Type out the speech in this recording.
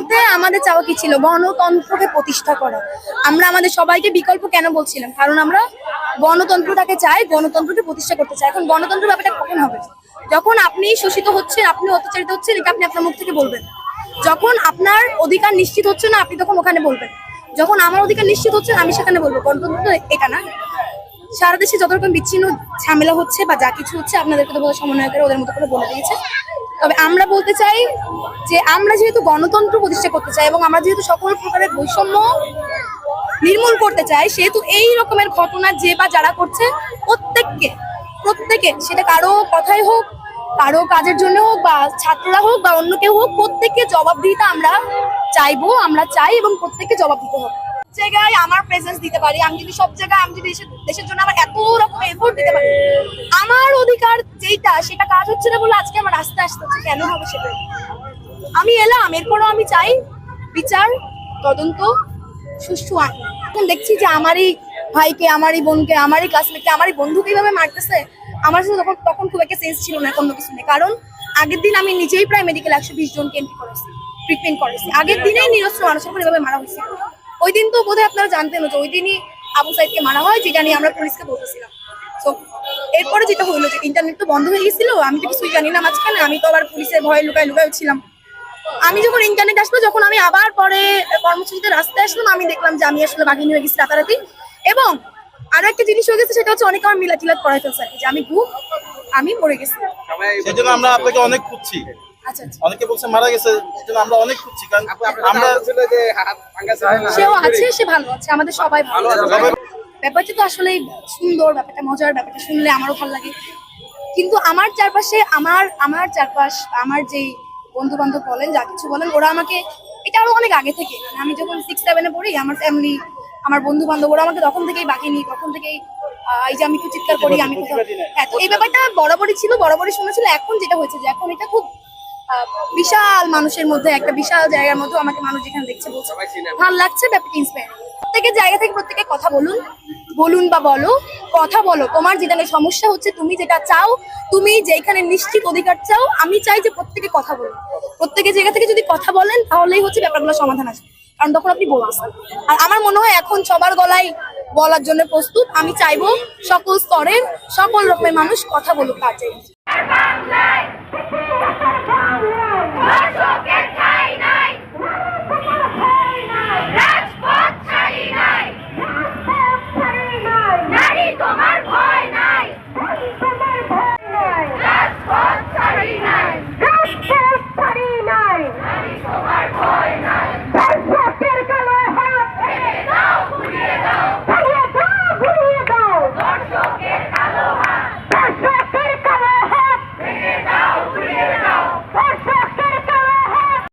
মুহূর্তে আমাদের চাওয়া কি ছিল? গণতন্ত্রকে প্রতিষ্ঠা করা। আমরা আমাদের সবাইকে বিকল্প কেন বলছিলাম? কারণ আমরা গণতন্ত্রটাকে চাই, গণতন্ত্রকে প্রতিষ্ঠা করতে চাই। এখন গণতন্ত্র ব্যাপারটা কখন হবে? যখন আপনি শোষিত হচ্ছেন, আপনি অত্যাচারিত হচ্ছেন, এটা আপনি আপনার মুখ থেকে বলবেন। যখন আপনার অধিকার নিশ্চিত হচ্ছে না, আপনি তখন ওখানে বলবেন। যখন আমার অধিকার নিশ্চিত হচ্ছে, আমি সেখানে বলবো। গণতন্ত্র তো এটা না। সারা দেশে যত রকম বিচ্ছিন্ন ঝামেলা হচ্ছে বা যা কিছু হচ্ছে, আপনাদেরকে তো বোধহয় সমন্বয়করা ওদের মতো করে বলে দিয়েছে। তবে আমরা বলতে চাই যে আমরা যেহেতু গণতন্ত্র প্রতিষ্ঠা করতে চাই এবং আমরা যেহেতু সকল প্রকারের বৈষম্য নির্মূল করতে চাই, সেহেতু এই রকমের ঘটনা যে বা যারা করছে প্রত্যেকে সেটা কারো কথাই হোক, কারো কাজের জন্য হোক, বা ছাত্ররা হোক বা অন্য কেউ হোক, প্রত্যেককে জবাবদিহিতা আমরা আমরা চাই এবং প্রত্যেককে জবাব দিতে হবে। জায়গায় আমার প্রেজেন্স দিতে পারি, আমি যদি সব জায়গায় আমি যদি দেশের জন্য আমার এত রকম এফোর্ট দিতে পারি, আমার অধিকার যেটা সেটা কাজ হচ্ছে না বলে আজকে আমার রাস্তায় আসতে হচ্ছে, কেন হবে সেটা? আমি এলাম, এরপরও আমি চাই বিচার, তদন্ত, সুষ্ঠু আইন। এখন দেখছি যে আমারই ভাইকে, আমারই বোনকে, আমারই ক্লাসমেটকে, আমারই বন্ধুকে এইভাবে মারতেছে। আমার সাথে তখন খুব একটা সেন্স ছিল না কোনো কিছু নেই। কারণ আগের দিন আমি নিজেই প্রায় মেডিকেল 120 জনকে এন্ট্রি করেছি, ট্রিটমেন্ট করেছি। আগের দিনেই নিরস্ত্র মানুষের উপর এভাবে মারা হয়েছে। ওই দিন তো বোধহয় আপনারা জানতেন যে ওই দিনই আবু সাইদকে মারা হয়, যেটা নিয়ে আমরা পুলিশকে বলতেছিলাম। তো এরপরে যেটা হইলো যে ইন্টারনেট তো বন্ধ হয়ে গেছিল, আমি তো কিছুই জানি না মাঝখানে। আমি তো আবার পুলিশের ভয়ে লুকায় ছিলাম। আমি যখন ইন্টারনেট আসলো, যখন আমি আবার পরে কর্মসূচিতে রাস্তায় আসলাম, আমি দেখলাম যে আমি আসলে বাঘিনী হয়ে গেছি রাতারাতি। এবং আরো একটা জিনিস হয়ে গেছে, সেটা হচ্ছে অনেকে আমার মিলাদ করাই ফেলছে যে আমি মরে গেছি। সেজন্য আমরা আপনাকে অনেক খুঁজছি। আচ্ছা আচ্ছা, অনেকে বলছে মারা গেছে, সেজন্য আমরা অনেক খুঁজছি। কারণ আমরা সেও আছে, সে ভালো আছে, আমাদের সবাই ভালো আছে। ব্যাপারটা তো আসলে সুন্দর, ব্যাপারটা মজার, ব্যাপারটা শুনলে আমারও ভালো লাগে। কিন্তু আমার চারপাশে আমার যে বন্ধু বান্ধব বলেন, যা কিছু বলেন, ওরা আমাকে এটা আরো অনেক আগে থেকে, মানে আমি যখন 6-7-এ পড়ি, আমার ফ্যামিলি, আমার বন্ধু বান্ধব, ওরা আমাকে তখন থেকেই বাকিনি, তখন থেকেই এই যে আমি একটু চিৎকার করি, আমি কোথাও, তো এই ব্যাপারটা বরাবরই ছিল, বরাবরই শুনেছিল। এখন যেটা হয়েছে যে এখন এটা খুব বিশাল মানুষের মধ্যে, একটা বিশাল জায়গার মধ্যে আমাকে মানুষ যেখানে দেখছে বলছে ভালো লাগছে, ব্যাপারটা ইন্সপায়ারিং। প্রত্যেকের জায়গা থেকে প্রত্যেকে কথা বলুন বা বলো, কথা বলো। তোমার যেটা নিয়ে সমস্যা হচ্ছে, তুমি যেটা চাও, তুমি যেখানে নিশ্চিত অধিকার চাও, আমি চাই যে প্রত্যেকে কথা বলুন। প্রত্যেকের জায়গা থেকে যদি কথা বলেন, তাহলেই হচ্ছে ব্যাপারগুলো সমাধান আসবে। কারণ তখন আপনি বলতেছেন। আর আমার মনে হয় এখন সবার গলায় বলার জন্য প্রস্তুত। আমি চাইবো সকল স্তরের সকল রকমের মানুষ কথা বলুক। কাজে